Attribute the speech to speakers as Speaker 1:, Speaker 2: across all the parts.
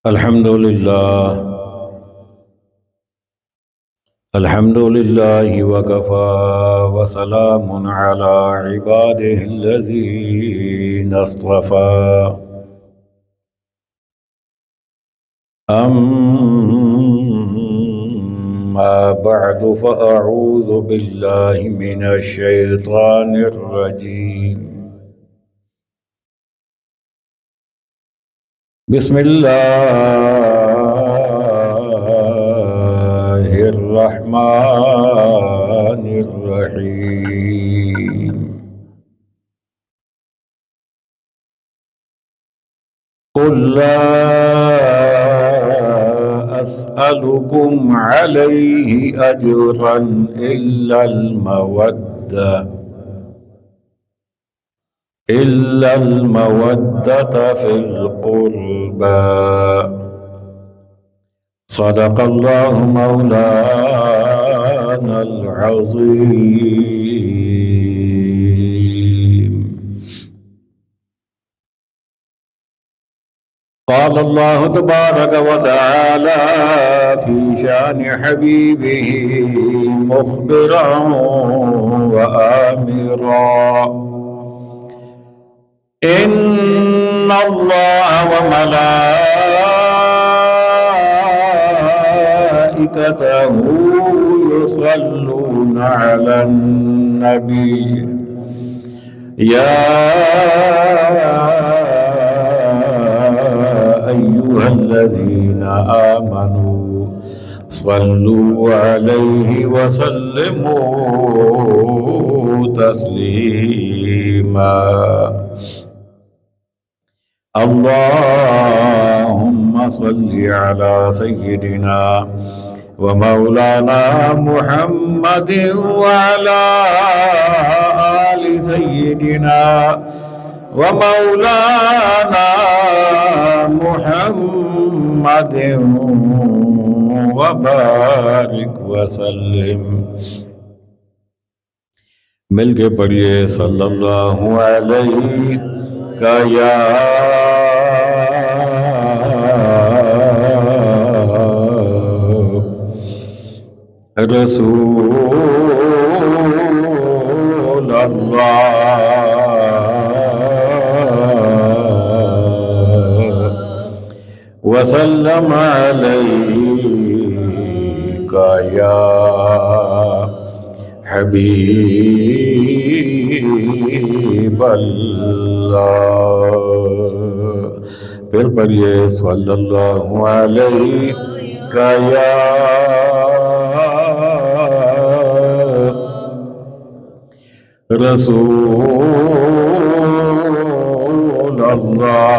Speaker 1: الحمد لله الحمد لله وكفى وسلام على عباده الذين اصطفى أما بعد فأعوذ بالله من الشيطان الرجيم بسم الله الرحمن الرحيم قل لا أسألكم عليه أجرا إلا المودة في القربى صدق الله مولانا العظيم قال الله تبارك وتعالى في شان حبيبه مخبرا وآمرا إن الله وملائكته يصلون على النبي يا أيها الذين آمنوا صلوا عليه وسلموا تسليما اللهم صل على سيدنا ومولانا محمد وعلى آل سيدنا ومولانا محمد وبارك وسلم مل کے پڑھیے صلی اللہ علیہ کا یا رسول اللہ وسلم علیک یا حبیب اللہ پھر پڑھیے صلی اللہ علیہ یا رسول اللہ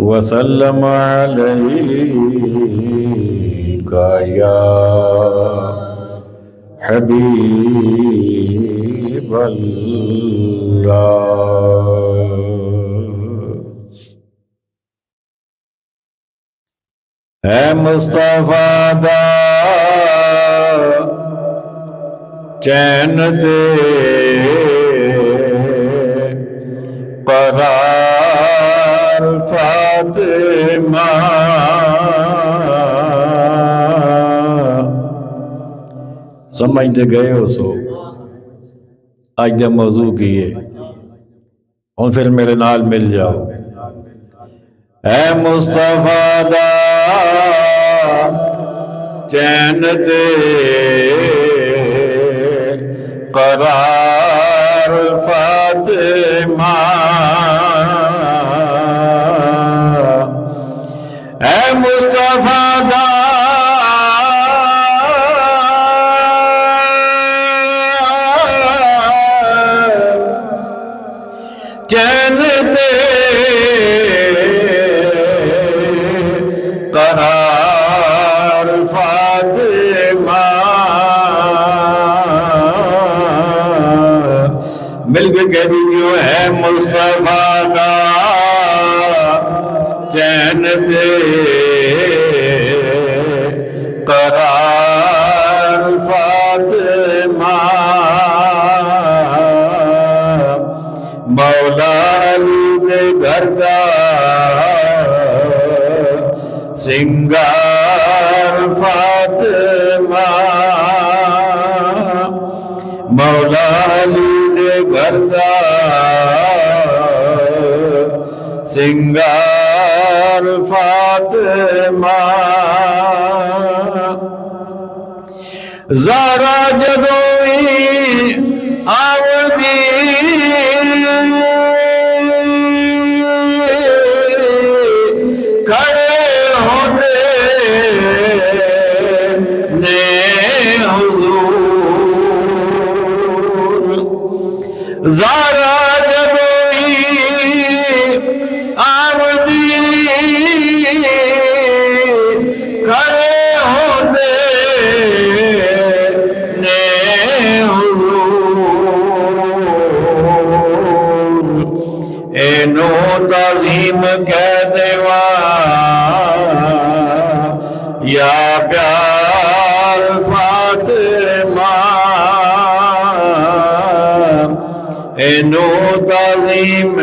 Speaker 1: وسلم علیک یا حبیب اللہ اے مصطفیٰ دا چین دے قرار فاطمہ سمجھتے گئے ہو سو آج دے موضوع کیے اور پھر میرے نال مل جاؤ اے مصطفیٰ دا چین تے قرار فاطمہ اے مصطفیٰ دا چین تے قرار فاطمہ مل کے کہہ دیجیے ہے مصطفیٰ کا چین تے قرار فاطمہ مولا علی دے گھر دا سنگار فاطمہ مولا علی دے گھر دا سنگار فاطمہ زہرا جدوں وی آوندی کھڑے ہوندے نے حضور زہرا جدوں وی آوندی کھڑے ہوندے اینو تعظیم کہہ دیواں یا پیار فاطمہ اینو تعظیم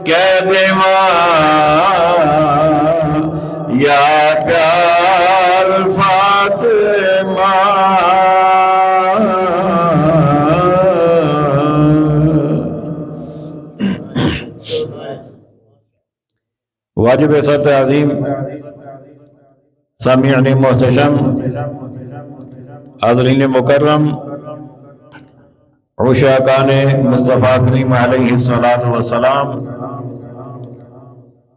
Speaker 1: کہہ دیواں یا پیار فاطمہ واجب سطح عظیم سامعین محتشم حاضرین مکرم عشاقان مصطفیٰ کریم علیہ السلام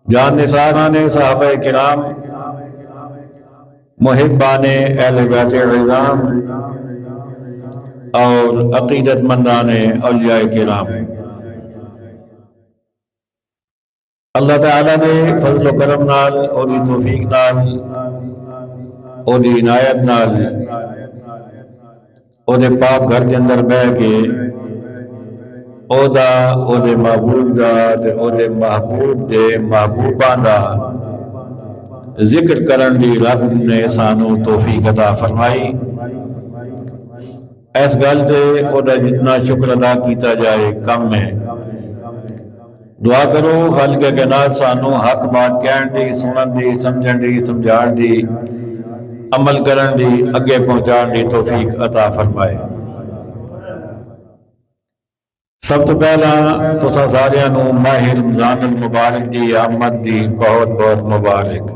Speaker 1: جان نثاران صحابہ کرام محبان اہل بیت عظام اور عقیدت مندان اولیاء کرام اللہ تعالیٰ نے فضل و کرم نال اور توفیق نال اور عنایت نال اور پاک گھر کے اندر بہ کے اور محبوب دا اور محبوب دے محبوباں دا ذکر کرن دی رب نے سانو توفیق عطا فرمائی اس گل تے اور جتنا شکر ادا کیتا جائے کم ہے دعا کرو خالق کائنات سانو حق بات کہن دی سنن دی سمجھن دی سمجھان دی عمل کرن دی اگے پہنچان دی توفیق عطا فرمائے سب تو پہلا تساں ساریاں نو ماہ رمضان المبارک دی آمد دی بہت بہت مبارک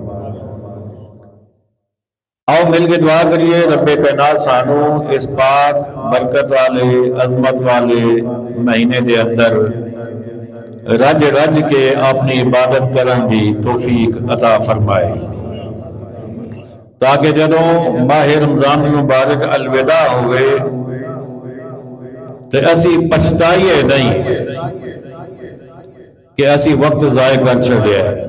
Speaker 1: آؤ مل کے دعا کریے رب کائنات سانو اس پاک برکت والے عظمت والے مہینے دے اندر رج رج کے اپنی عبادت کرن دی توفیق عطا فرمائے تاکہ جدوں ماہ رمضان المبارک الوداع ہوئے تو اسی پچھتائیے نہیں کہ اسی وقت ضائع کر چھڑے ہیں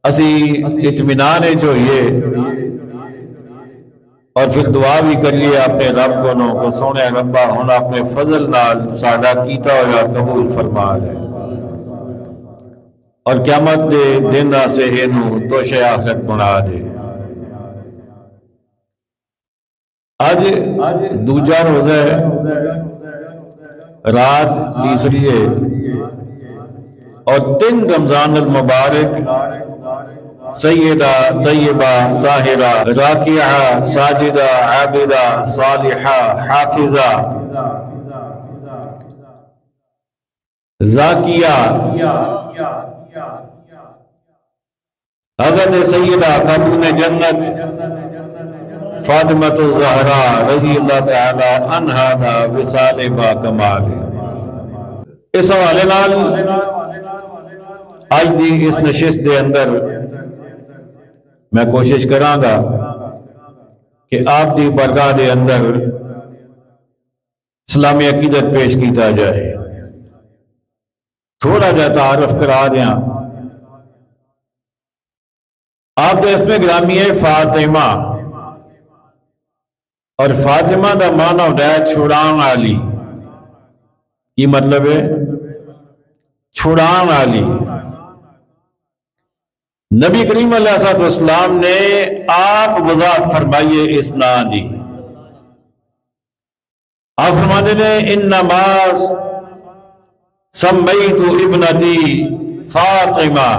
Speaker 1: اسی اطمینان چاہیے اور پھر دعا بھی کریے اپنے رب کو سونے ربا ہن اپنے فضل نال ساڈا کیتا ہوا قبول فرما لے اور قیامت دے دن سے اینو توش آخرت بنا دے آج دوجا روزہ ہے رات تیسری ہے اور 3 رمضان المبارک سیدہ طیبہ طاہرہ راکعہ ساجدہ عابدہ صالحہ حافظہ زاکیہ حضرت سیدہ خاتون جنت فاطمہ الزہرا رضی اللہ تعالی عنہا دا وصال با کمال اس حوالے نال آج دی اس نشست دے اندر میں کوشش کراں گا کہ آپ دی برگاہ دے اندر اسلامی عقیدت پیش کیتا جائے تھوڑا جا تعارف کرا دیا آپ کا اسم گرامی ہے فاطمہ اور فاطمہ دا معنی ہوتا ہے چھڑان والی کی مطلب ہے چھڑان والی نبی کریم علیہ السلام نے آپ وضاحت فرمائیے اس نام دی آپ فرماتے ہیں انما سمیت ابنتی فاطمہ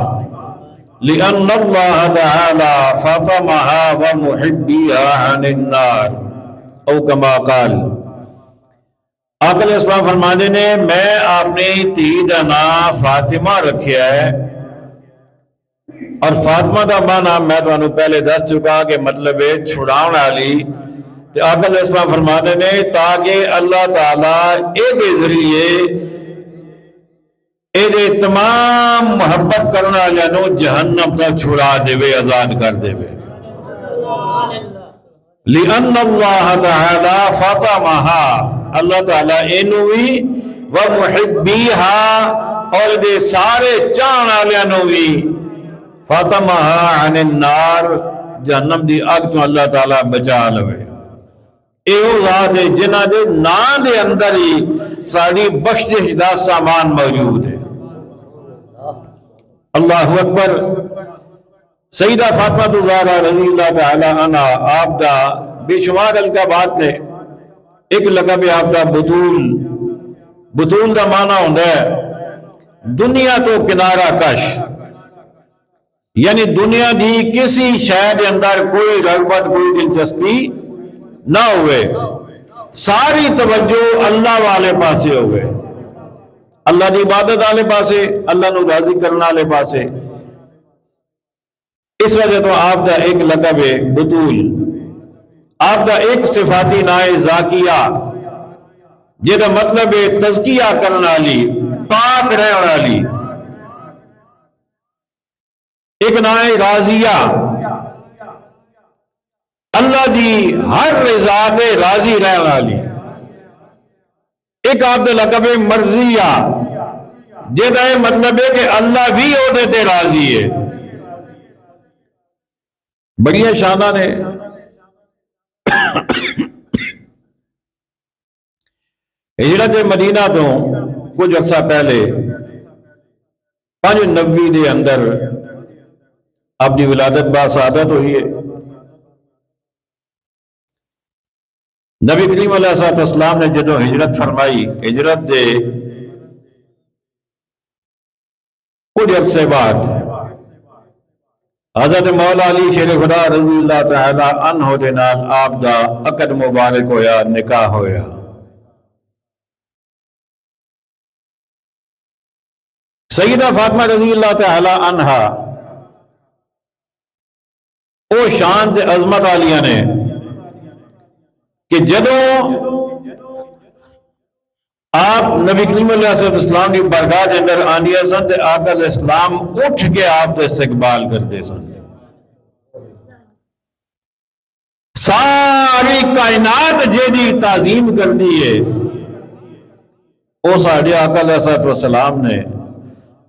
Speaker 1: لأن اللہ تعالی فاطمها ومحبیها عن النار او کما قال۔ آقا علیہ السلام فرمانے نے میں اپنی دھی دا نام فاطمہ رکھیا ہے، اور فاطمہ دا معنی میں تمہیں پہلے دس چکا کہ مطلب ہے چھڑاؤن والی۔ تو آقا علیہ السلام فرمانے نے تاکہ اللہ تعالیٰ اے دے ذریعے اے دے تمام محبت کرنا جانو جہنم تا چھڑا دے وے، آزاد کر دے وے۔ لِأَنَّ اللَّهَ تَعَالَى فَاطَمَهَا، اللہ تعالیٰ اینوی وَمُحِبِّيهَا، اور دے سارے چاہنا لینوی فَاطَمَهَا عَنِ النَّارِ، جہنم دی آگ تو اللہ تعالیٰ بچا لوے۔ اے وہ ذات ہے جنہ دے نا دے اندر ہی ساری بخشش دا سامان موجود ہے۔ اللہ اکبر۔ سیدہ فاطمہ زہرا رضی اللہ تعالی عنہ آپ دا بے شمار القابات نے، ایک لقب آپ دا بطول۔ بطول دا معنی ہوتا ہے دنیا تو کنارہ کش، یعنی دنیا دی کسی شے دے اندر کوئی رغبت کوئی دلچسپی نہ ہوئے، ساری توجہ اللہ والے پاسے ہوئے، اللہ دی عبادت والے پاسے، اللہ نو راضی کرنا والے پاسے۔ اس وجہ تو آپ دا ایک لقب ہے بطول، آپ دا ایک صفاتی نائے زاکیہ، جیدہ مطلب ہے تزکیہ کرنا والی، پاک رہنا والی۔ ایک نائے راضیہ، اللہ دی ہر رضا دے راضی رہنا والی۔ ایک آپ دا لقب ہے مرضیہ، جیدہ مطلب ہے کہ اللہ بھی عہدے تے راضی ہے۔ بڑی شانہ نے ہجرت مدینہ تو کچھ عرصہ پہلے 95 دے اندر اپنی ولادت باسعادت ہوئی ہے۔ نبی کریم علیہ السلام نے جدو ہجرت فرمائی، ہجرت دے کچھ عرصے بعد حضرت مولا علی شیر خدا رضی اللہ تعالی عنہ دے نال آپ دا عقد مبارک ہویا، نکاح ہویا۔ سیدہ فاطمہ رضی اللہ تعالی عنہ او شان تے عظمت والیاں نے کہ جدوں آپ نبی کریم علیہ السلام کی بارگاہ کے اندر آندیا سن تے آقا علیہ السلام اٹھ کے آپ کا استقبال کرتے سن۔ ساری کائنات جیدی تعظیم کرتی ہے وہ ساڑھے آقا علیہ السلام نے،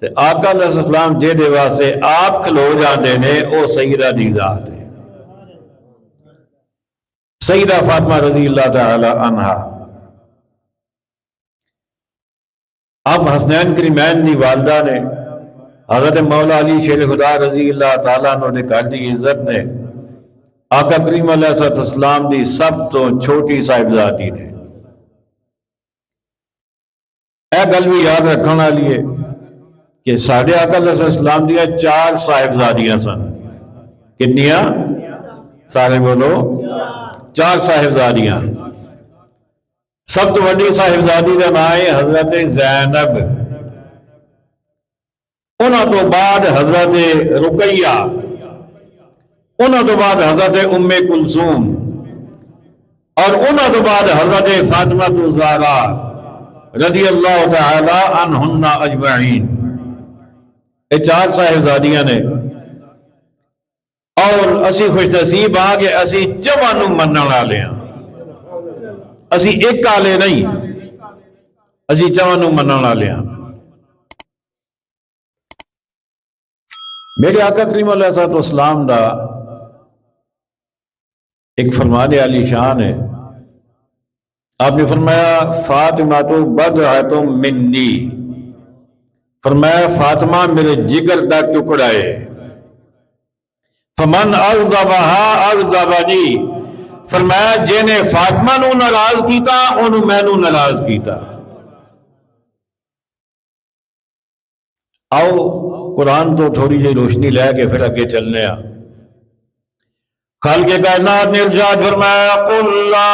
Speaker 1: تے آقا علیہ السلام جیدے واسے آپ کھلو جاندے نے وہ سیدہ دی ذات ہے، سیدہ فاطمہ رضی اللہ تعالی عنہا۔ اب حسنین کریمین دی والدہ نے حضرت مولا علی شیر خدا رضی اللہ تعالیٰ عنہ نے کر دی عزت نے آقا کریم علیہ السلام دی سب تو چھوٹی صاحبزادی نے۔ اے گل بھی یاد رکھنا والی ہے کہ ساڑھے آقا علیہ السلام دیا 4 صاحبزادیاں سن۔ کتنیاں؟ سارے بولو 4 صاحبزادیاں۔ سب تو بڑی صاحبزادی کا نام ہے حضرت زینب، انہاں تو بعد حضرت رقیہ، انہاں تو بعد حضرت ام کلثوم، اور انہاں تو بعد حضرت فاطمہ زہرا رضی اللہ تعالی عنہن اجمعین۔ یہ 4 صاحبزادیاں نے، اور اسی خوش نصیب آ کہ اسی چوانوں منن والے ہیں، اسی ایک آلے نہیں، اسی چوانوں منن والے ہیں۔ میرے آقا کریم علیہ السلام دا ایک فرمانے علی شان ہے، آپ نے فرمایا فاطمہ تو بضعۃ منی، فرمایا فاطمہ میرے جگر دا ٹکڑا ہے، فمن اغضبها اغضبنی، فرمایا جنہیں فاطمہ نو ناراض کیتا انہوں میں نو ناراض کیتا۔ آؤ قرآن تو تھوڑی جی روشنی لے کے پھر اگے چلنے آ خالق کائنات نے ارشاد فرمایا قل لا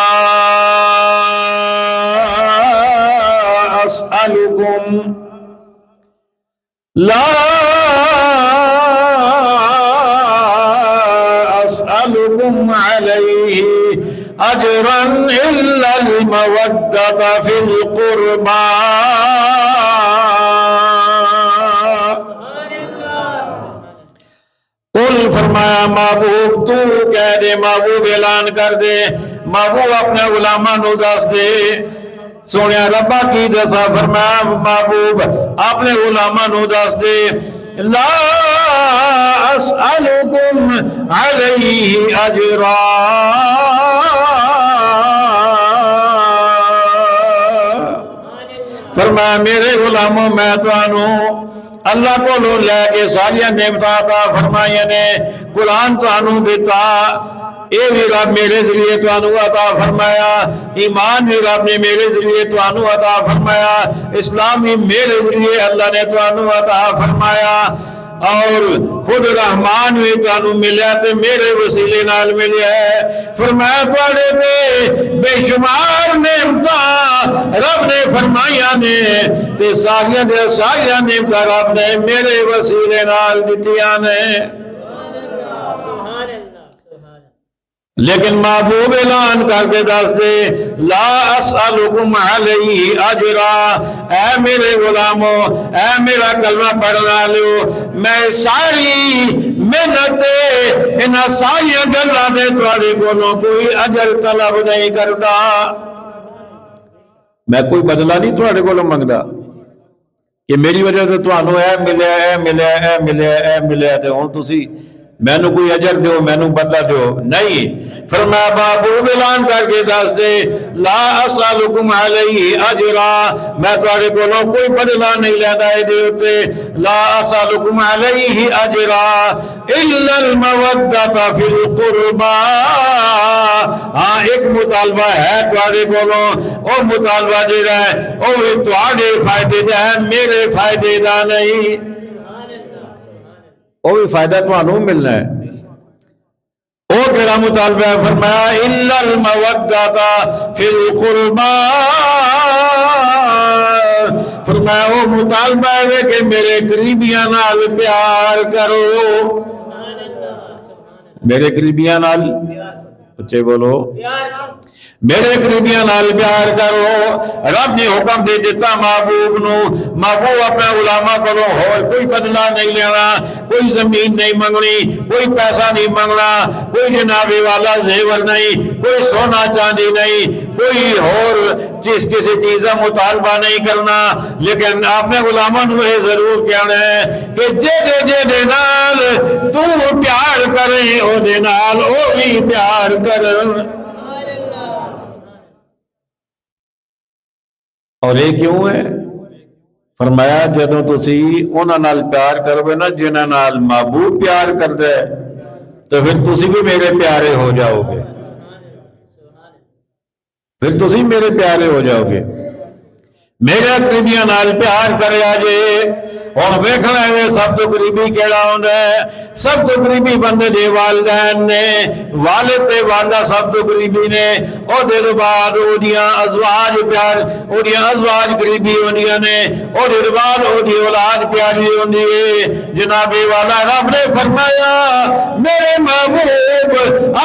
Speaker 1: اسألکم علیہ اجرا الا المودۃ فی القربى قل فرمایا محبوب تو کہہ دے، محبوب اعلان کر دے، محبوب اپنے علماء نو دس دے، سونے ربا کی دسا فرمایا محبوب اپنے علماء نو دس دے لا اسألکم علیہ اجرا فرمایا میرے غلاموں میں توانوں اللہ کو لو لے کے ساریاں نعمتاں عطا فرمائیاں نے، قرآن توانوں دیتا، اے بھی رب میرے ذریعے توانوں عطا فرمایا، ایمان بھی رب نے میرے ذریعے توانوں عطا فرمایا، اسلام بھی میرے ذریعے اللہ نے توانوں عطا فرمایا، اور خود رحمان بھی توانوں ملیا تے میرے وسیلے نال ملیا ہے۔ فرمایا توڑے تے بے شمار نعمتاں رب نے فرمائیاں نے تے ساریاں دے ساریاں نعمتاں رب نے میرے وسیلے نال دتیاں نے، لیکن محبوب اعلان کر کے دس دے لا اسألکم علیہ اجرا، اے میرے غلاموں، اے میرا کلمہ پڑھنا لو، میں ساری محنت ان ساری گلاں دے تواڈے کولوں کوئی اجر طلب نہیں کردا، میں کوئی بدلہ نہیں تواڈے کولوں منگدا کہ میری وجہ سے تانوں اے ملیا اے ملیا اے ملیا اے ملیا تے ہن تسی مینوں کوئی اجر دیو مینوں بدلہ دیو، نہیں۔ فرمایا محبوب اعلان کر کے دس دے لا اسألکم علیہ اجرا، میں تواڈے کولوں کوئی بدلہ نہیں لیندا اے دے اوتے، لا اسألکم علیہ اجرا الا المودۃ فی القربى، ہاں ایک مطالبہ ہے تواڈے کولوں، او مطالبہ جڑا ہے او تواڈے فائدے دا ہے، میرے فائدے دا نہیں، وہ بھی فائدہ تمہوں ملنا ہے۔ وہ کیڑا مطالبہ ہے؟ فرمایا الا المودۃ فی القربى، فرمایا وہ مطالبہ ہے کہ میرے قریبیاں نال پیار کرو، میرے قریبیاں نال اچھے بولو، میرے قریبیاں نال پیار کرو۔ رب نے حکم دے دیتا محبوب نو، محبوب اپنے علماء کو اور کوئی بدلہ نہیں لینا، کوئی زمین نہیں منگنی، کوئی پیسہ نہیں منگنا، کوئی جناب والا زیور نہیں، کوئی سونا چاندی نہیں، کوئی اور کسی چیز کا مطالبہ نہیں کرنا، لیکن اپنے علماء نو یہ ضرور کہنا ہے کہ جے نال تو پیار کریں او دے نال او بھی پیار کرن۔ اور یہ کیوں ہے؟ فرمایا جدوں تسی انہاں نال پیار کرو گے نا جنہاں نال محبوب پیار کردا ہے تو پھر تسی بھی میرے پیارے ہو جاؤ گے، پھر تسی میرے پیارے ہو جاؤ گے۔ میرے قریبیاں نال پیار کریا جے، ہن ویکھنا ہے سب تو قریبی کیڑا ہوندا ہے؟ سب تو قریبی بندے دے والدین نے، والد تے والدہ سب تو قریبی نے، او دے بعد اودیاں ازواج پیار، اودیاں ازواج قریبی ہوندیاں نے، او دے بعد اودی اولاد پیاری ہوندی ہے۔ جناب والا رب نے فرمایا میرے محبوب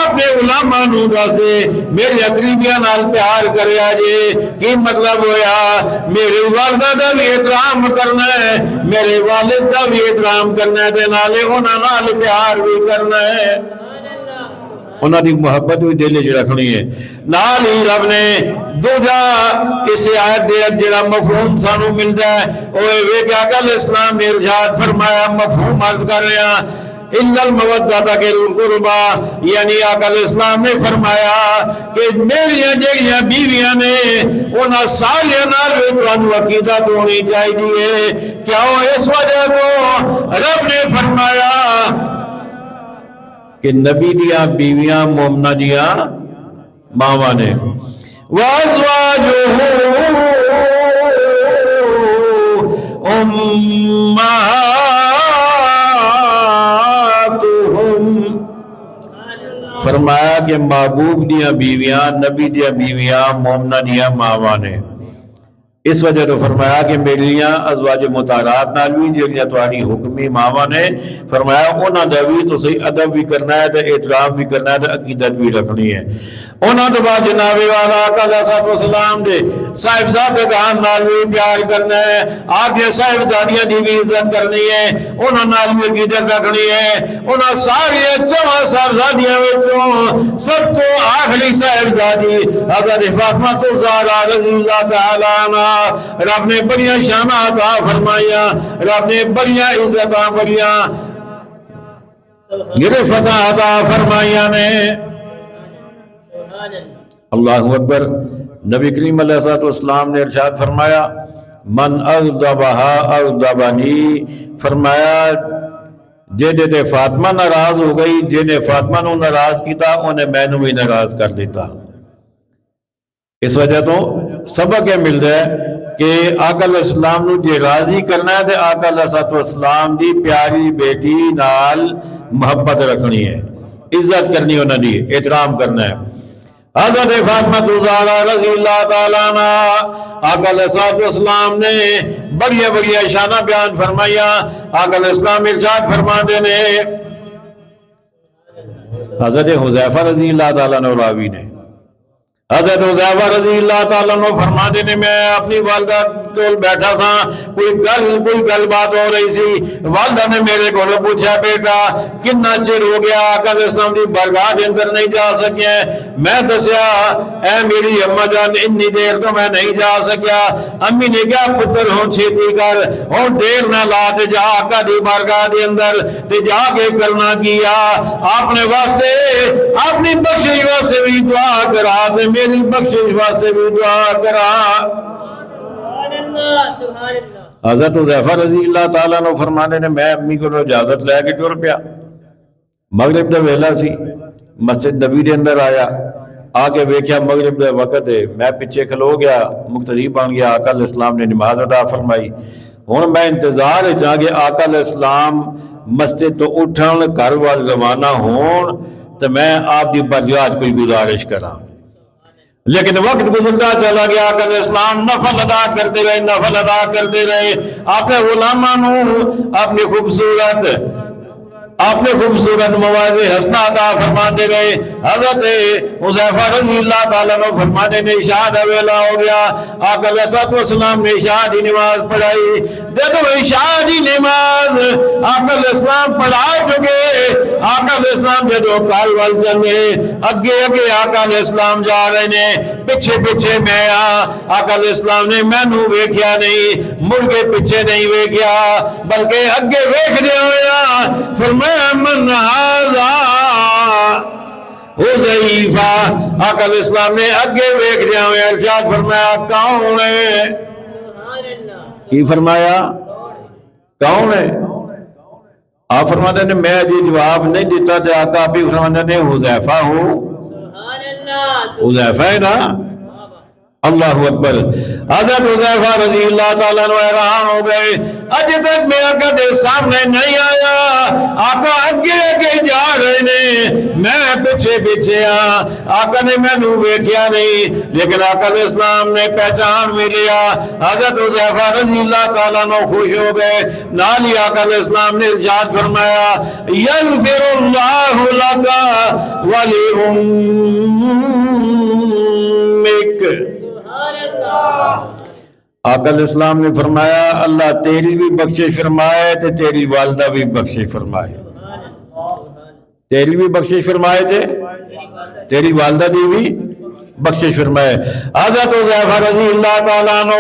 Speaker 1: اپنے علماء نو دس دے میرے قریبیاں نال پیار کریا جے، کی مطلب ہویا؟ میرے والدہ دا بھی احترام کرنا ہے، میرے والد دا بھی احترام کرنا ہے، نالے انہاں نال پیار بھی کرنا ہے، انہاں دی محبت بھی دل وچ رکھنی ہے۔ نال ہی رب نے دوجا اس آیت دے جڑا مفہوم سانو ملدا ہے او اے کہ اگل اسلام نے ارشاد فرمایا، مفہوم عرض کر رہا الا المودۃ فی القربى، یعنی اقل اسلام نے فرمایا کہ میری جڑیاں بیویاں نے انہاں ساریاں نال تانوں عقیدت ہونی چاہیے، کیوں؟ اس وجہ تو رب نے فرمایا کہ نبی دیاں بیویاں مومنہ دیاں ماواں نے، وَأَزْوَاجُهُ أُمَّهَاتُهُمْ فرمایا کہ محبوب دیاں بیویاں نبی دیاں بیویاں مومنہ دیاں ماواں نے، اس وجہ تو فرمایا کہ میریاں ازواج مطہرات نال بھی جڑیاں تہاڈی حکمی ماواں نے، فرمایا انہاں دا بھی تسی ادب بھی کرنا ہے تے احترام بھی کرنا ہے تے عقیدت بھی رکھنی ہے۔ انہاں تو بعد جناب والا آقا علیہ الصلوۃ والسلام دے صاحبزادگان نال بھی پیار کرنا ہے، آپ کے صاحبزادیاں دی بھی عزت کرنی ہے، انہاں نال بھی عقیدت رکھنی ہے۔ انہاں ساری چواں صاحبزادیاں وچوں سب تو آخری صاحبزادی حضرت فاطمہ الزہرا رضی اللہ تعالی عنہ، رب نے بڑیاں شاناں عطا فرمائیاں، رب نے بڑیاں عزتاں بڑیاں گرفتاں عطا فرمائیاں نے۔ اللہ اکبر۔ نبی کریم علیہ الصلوۃ والسلام نے ارشاد فرمایا من اغضبہا اغضبنی، فرمایا جہدے تے فاطمہ ناراض ہو گئی، جنہیں فاطمہ نو ناراض کیتا انہیں میں نو بھی ناراض کر دیتا۔ اس وجہ تو سبق یہ مل رہا ہے کہ آقا علیہ السلام نو جے راضی کرنا ہے تے آقا علیہ الصلوۃ والسلام دی پیاری بیٹی نال محبت رکھنی ہے، عزت کرنی انہاں دی، احترام کرنا ہے۔ حضرت فاطمہ الزہرا رضی اللہ تعالیٰ عنہ آقا علیہ الصلوۃ والسلام نے بڑی بڑی شانہ بیان فرمایا۔ آقا علیہ السلام ارشاد فرماتے نے، حضرت حذیفہ رضی اللہ تعالیٰ عنہ راوی نے، حضرت حذیفہ رضی اللہ تعالیٰ عنہ فرماتے نے میں اپنی والدہ کول بیٹھا سا، کوئی گل بات ہو رہی سی، والدہ نے میرے کو پوچھا بیٹا کتنا چر ہو گیا آقا علیہ السلام دی بارگاہ دے اندر نہیں جا سکیا؟ میں دسیا اے میری اما جان اتنی دیر تو میں نہیں جا سکیا۔ امی نے کہا پتر ہوں چھیتی کر، ہوں دیر نہ لا تے جا آقا دی بارگاہ دے اندر تے جا کے کرنا کیا، آپ نے واسطے اپنی بخشش واسطے بھی دعا کرا تے میری بخشش واسطے بھی دعا کرا۔ حضرت حذیفہ رضی اللہ تعالیٰ عنہ فرمانے نے میں امی کو اجازت لے کے ٹر پیا، مغرب دا ویلا سی، مسجد نبی دے اندر آیا، آ کے ویکھیا مغرب دا وقت ہے، میں پیچھے کھلو گیا، مقتدی بن گیا، آقا علیہ السلام نے نماز ادا فرمائی۔ ہن میں انتظار چاہ کے آقا علیہ السلام مسجد تو اٹھن گھر وال روانہ ہون تو میں آپ دی بارگاہ کوئی گزارش کراں، لیکن وقت گزرتا چلا گیا۔ آقا علیہ السلام نفل ادا کرتے رہے، نفل ادا کرتے رہے، اپنے غلاماں نو اپنی خوبصورت مواعظ حسنہ عطا فرماتے رہے۔ حضرت حذیفہ رضی اللہ تعالیٰ عنہ فرماتے نے عشاء دا ویلا ہو گیا، آقا علیہ الصلوۃ والسلام نے عشاء دی نماز پڑھائی۔ جدو عشاء دی نماز آقا علیہ السلام پڑھا چکے، آقا علیہ السلام جدو کال وال چلے، اگے آقا علیہ السلام جا رہے نے، پیچھے میں آقا علیہ السلام نے مینوں ویکھیا نہیں، مڑ کے پیچھے نہیں ویکھیا بلکہ اگے ویکھ دے ہویا فرمایا من ھذا حذیفہ، آقا علیہ السلام نے اگے ویکھ دے ہویا ارشاد فرمایا کون ہے؟ کی فرمایا کون ہے؟ آپ فرماتے نے میں جی جواب نہیں دیتا تھے، آقا آپ ہی فرماتے نے حذیفہ ہو، حذیفہ ہے نا؟ اللہ اکبر۔ حضرت حذیفہ رضی اللہ تعالیٰ عنہ حیران ہو گئے، اج تک میں آقا دے سامنے نہیں آیا، آقا اگے جا رہے نے، میں پیچھے آقا نے مینوں ویکھیا نہیں، لیکن آقا علیہ السلام نے پہچان بھی لیا۔ حضرت حذیفہ رضی اللہ تعالیٰ عنہ خوش ہو گئے، نال ہی آقا علیہ السلام نے ارشاد فرمایا یغفر اللہ لک ولی آقا علیہ السلام نے فرمایا اللہ تیری بھی بخشش فرمائے تے تیری والدہ بھی بخشش فرمائے، تیری بھی بخشش فرمائے تے تیری والدہ دی بھی بخشش فرمائے۔ حضرت حذیفہ رضی اللہ تعالیٰ عنہ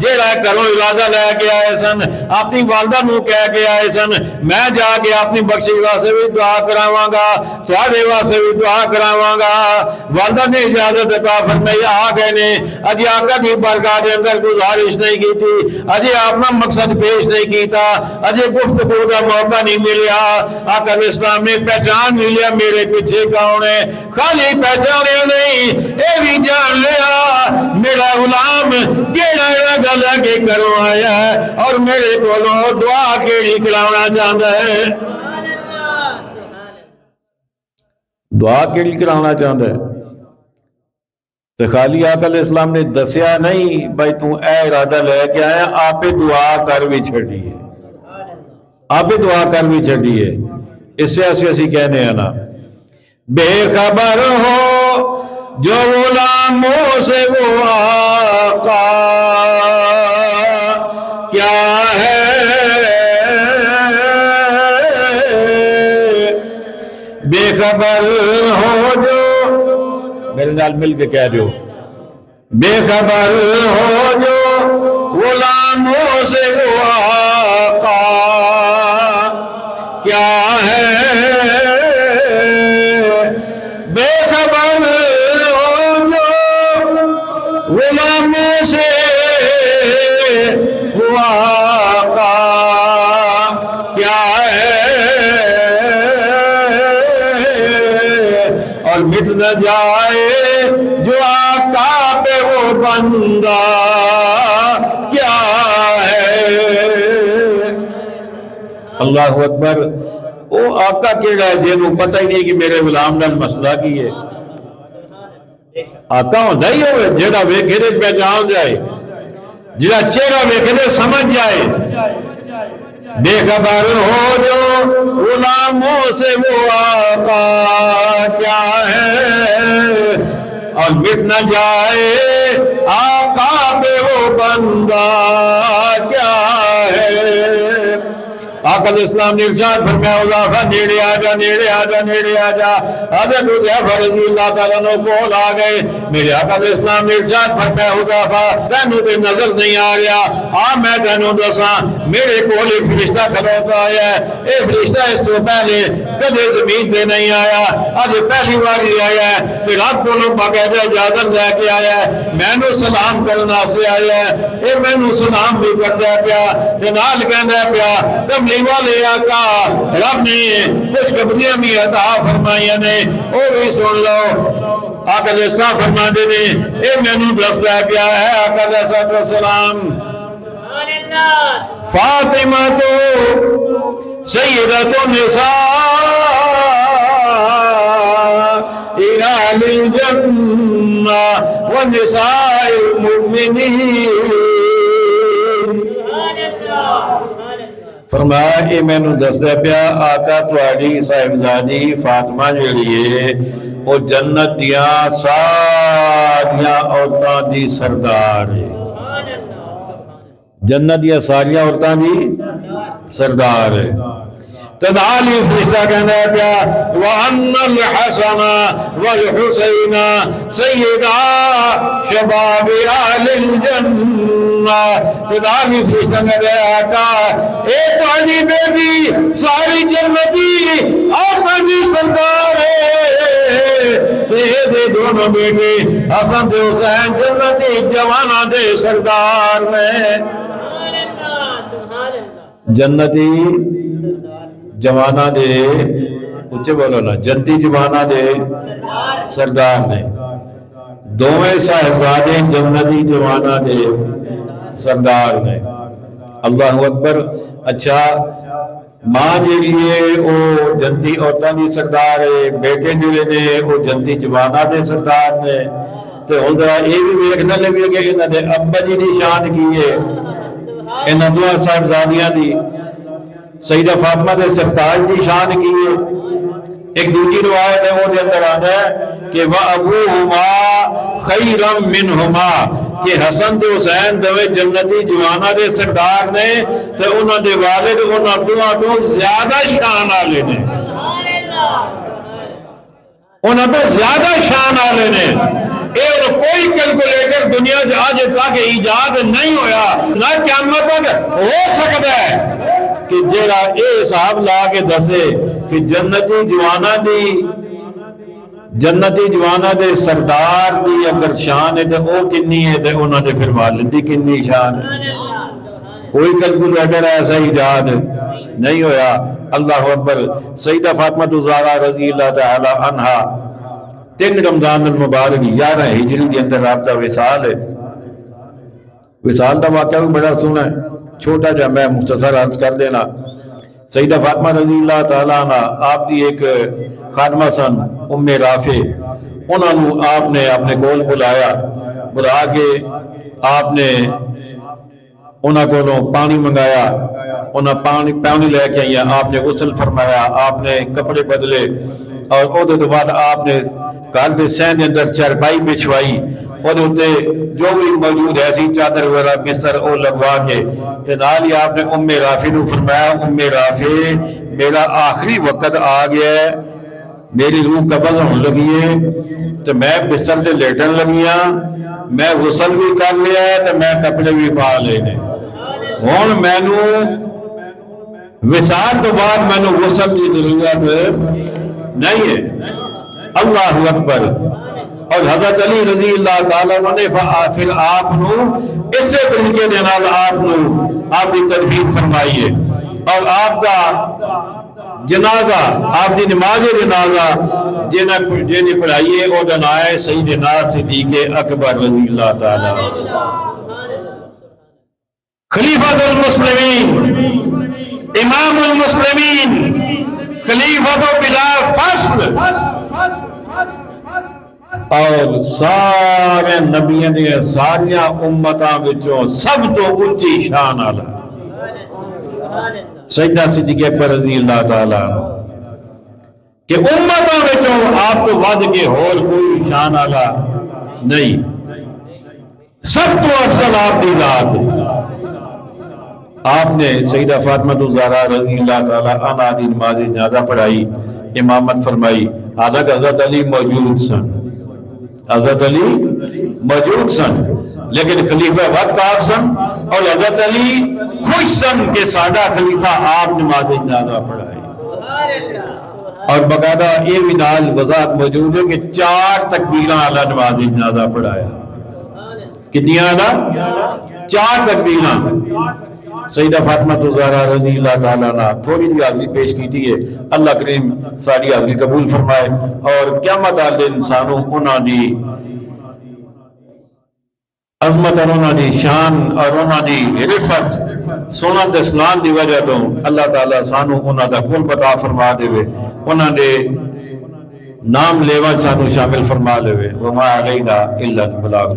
Speaker 1: جیڑا کرو ارادہ لے کے آئے سن، اپنی والدہ نو کہہ کے آئے سن میں جا کے اپنی بخشش واسطے بھی دعا کراواں گا، تواڈے واسطے بھی دعا کراواں گا۔ والدہ نے اجازت عطا فرمائی، آ گئے نے، اجے آقا دی بارگاہ دے اندر گزارش نہیں کیتی، اجے اپنا مقصد پیش نہیں کیتا، اجے گفتگو کا موقع نہیں ملیا۔ آقا علیہ السلام نے پہچان بھی لیا میرے پیچھے کون ہے، خالی پہچانیا نہیں اے بھی جان لیا میرا غلام کیڑا گل کے کرو آیا ہے اور میرے کو دعا کیڑی کرانا چاہتا ہے۔ دعا کیڑی کرانا چاہتا ہے؟ تو خالی آقا علیہ السلام نے دسیا نہیں بھائی تو اے ارادہ لے کے آیا، آپ دعا کر بھی چھڑی ہے، آپ دعا کر بھی چھڑی ہے۔ اس سے اسی کہنے ہیں نا، بے خبر ہو جو غلاموں سے وہ آقا کیا ہے، بے خبر ہو جو، میرے نال مل کے کہہ رہے ہو، بے خبر ہو جو غلاموں سے وہ آقا کیا ہے، بے خبر ہو جو غلاموں سے وہ آقا کیا ہے، اور مٹ نہ جائے جو آقا پہ وہ بندہ کیا ہے۔ اللہ اکبر۔ وہ آقا کیڑا ہے جنہوں پتہ ہی نہیں کہ میرے غلام نال مسئلہ کی ہے؟ آقا ہوندہ ہی ہوئے جیڑا ویکھے دے پہچان جائے، جیڑا چہرہ ویکھے دے سمجھ جائے۔ بے خبر ہو جو غلاموں سے وہ آقا کیا ہے، اور مٹ نہ جائے آقا پہ وہ بندہ کیا ہے۔ آقا علیہ السلام نے ارشاد فرمایا، حذیفہ نیڑے آجا نیڑے آجا نیڑے آجا۔ حضرت حذیفہ رضی اللہ تعالیٰ عنہ کول آ گئے، میرے آقا علیہ السلام نے ارشاد فرمایا، حذیفہ تینوں تے نظر نہیں آ رہا، میں تینوں دساں میرے کول ایک فرشتہ کھلوتا آیا ہے، اے فرشتہ اس تو پہلے کدے زمین پہ نہیں آیا، آج پہلی باری آیا ہے، پھر رب کولوں باقاعدہ اجازت لے کے آیا ہے، مینوں سلام کرنا سے آیا ہے، اے مینوں سلام بھی کردا پیا تے نال کہندا پیا کملی والے آقا رب نے کچھ خبریاں بھی عطا فرمائیاں نے، وہ بھی سن لو۔ آقا علیہ السلام فرماندے نے، اے مینوں دسدا پیا ہے آقا علیہ السلام، فاطمہ تو سیدۃ النساء اہل الجنہ ونساء المؤمنین۔ فرمایا اے مینوں دسدا پیا آقا تہاڈی صاحبزادی فاطمہ جڑی ہے وہ جنت دیاں ساریاں عورتاں دی سردار ہے، جنت دیاں ساریاں عورتاں دی سردار ہے۔ تدالی فرشتہ کہنا پیا وَأَنَّ الْحَسَنَ وَالْحُسَيْنَ سَيِّدَا شَبَابِ أَهْلِ الْجَنَّةِ۔ تدالی فرشتہ کہنا آقا اے تہاڈی بیٹی ساری جنتی عورتاں دی سردار ہے، تے دے دونوں بیٹے حسن تے حسین جنتی جواناں دے سردار میں، جنتی جوانہ دے اچھے بولو نا، جنتی جوانہ دے سردار نے، دوویں صاحبزادے جنتی جوانہ دے سردار نے۔ اللہ اکبر۔ اچھا ماں جیڑی ہے وہ جنتی عورتاں دی سردار ہے، بیٹے جڑے نے وہ جنتی جوانہ دے سردار نے، تو ہن ذرا یہ بھی ویکھنا لگے کہ انہاں دے ابا جی دی شان کی ہے، انہاں دو صاحبزادیاں دی سیدہ فاطمہ دے سرتاج دی شان کی ہے۔ ایک دوسری روایت ہے وہ دے اندر آتا ہے کہ وَأَبُوهُمَا خَيْرًا مِّنْهُمَا، کہ حسن تے حسین دوے جنتی جوانہ دے سردار نے تے انہاں دے والد انہاں دوہاں تو زیادہ شان والے نے، انہاں تو زیادہ شان والے نے۔ یہ کوئی کیلکولیٹر دنیا سے آج تک ایجاد نہیں ہویا، نہ قیامت تک ہو سکتا ہے کہ جیڑا اے حساب لا کے دسے کہ جنتی جوانہ دے سردار دی اگر شان ہے تو وہ کنی ہے تو انہوں نے پھر والد دی کنی شان ہے۔ کوئی کیلکولیٹر ایسا ایجاد نہیں ہویا۔ اللہ اکبر۔ سیدہ فاطمہ الزہرا رضی اللہ تعالی عنہا 3 رمضان المبارک 11 ہجری کے اندر رابطہ وصال ہے۔ وصال کا واقعہ بھی بڑا سنا ہے، چھوٹا جا میں مختصر عرض کر دینا۔ سیدہ فاطمہ رضی اللہ تعالیٰ عنہ آپ دی ایک خادمہ سن ام رافع، انہوں نے آپ نے اپنے کول بلایا، بلا کے آپ نے انہوں کو پانی منگایا، انہوں پانی لے کے آئی، آپ نے غسل فرمایا، آپ نے کپڑے بدلے، اور وہ بعد آپ نے گھر کے سہن کے اندر چارپائی بچھوائی، اور جو بھی موجود ایسی چادر وغیرہ بستر وہ لگوا کے نال ہی آپ نے ام رافع نو فرمایا، ام رافع میرا آخری وقت آ گیا ہے، میری روح قبض ہونے لگی ہے، تو میں بستر سے لیٹن لگی ہاں، میں غسل بھی کر لیا ہے، تو میں کپڑے بھی پا لینے، ہوں مینو وصال تو بعد مینو غسل کی ضرورت نہیں ہے۔ اللہ اکبر۔ اور حضرت علی رضی اللہ تعالیٰ عنہ نے پھر آپ نو اسی طریقے دے نال آپ کی تدبیر فرمائی ہے، اور آپ کا جنازہ، آپ کی نماز جنازہ جنہیں پڑھائی ہے وہ نام ہے سیدنا صدیق اکبر رضی اللہ تعالیٰ خلیفۃ المسلمین، امام المسلمین، خلیفۃ بلا فصل، اور سارے نبیوں نے ساریاں امتاں وچوں سب تو اونچی شان والا سیدنا صدیق اکبر رضی اللہ تعالیٰ عنہ، کہ امتاں وچوں آپ تو ود کے اور کوئی شان والا نہیں، سب تو افضل آپ کی ذات ہے۔ آپ نے سیدہ فاطمہ الزہرا رضی اللہ تعالیٰ عنہا دی نماز جنازہ پڑھائی، امامت فرمائی، حالانکہ حضرت علی موجود سن، حضرت علی موجود سن، لیکن خلیفہ وقت آپ سن، اور حضرت علی خوش سن کہ سادہ خلیفہ آپ نماز جنازہ پڑھائے، اور باقاعدہ یہ بھی نال وضاحت موجود ہے کہ 4 تکبیراں والا نماز جنازہ پڑھایا، کتنی والا؟ 4 تکبیراں۔ سیدہ فاطمہ الزہرا رضی اللہ تعالیٰ عنہ تھوڑی بھی حاضری پیش کی تھی ہے، اللہ کریم ساری حاضری قبول فرمائے، اور قیامت والے انسانوں انہاں دی عظمت اور انہاں دی شان اور انہاں دی رفت سنن تے سنان دی وجہ تو اللہ تعالیٰ سانو انہاں دا کل پتا فرما دے، انہاں دے نام لیوا سانو شامل فرما لے، وما علینا الا البلاغ۔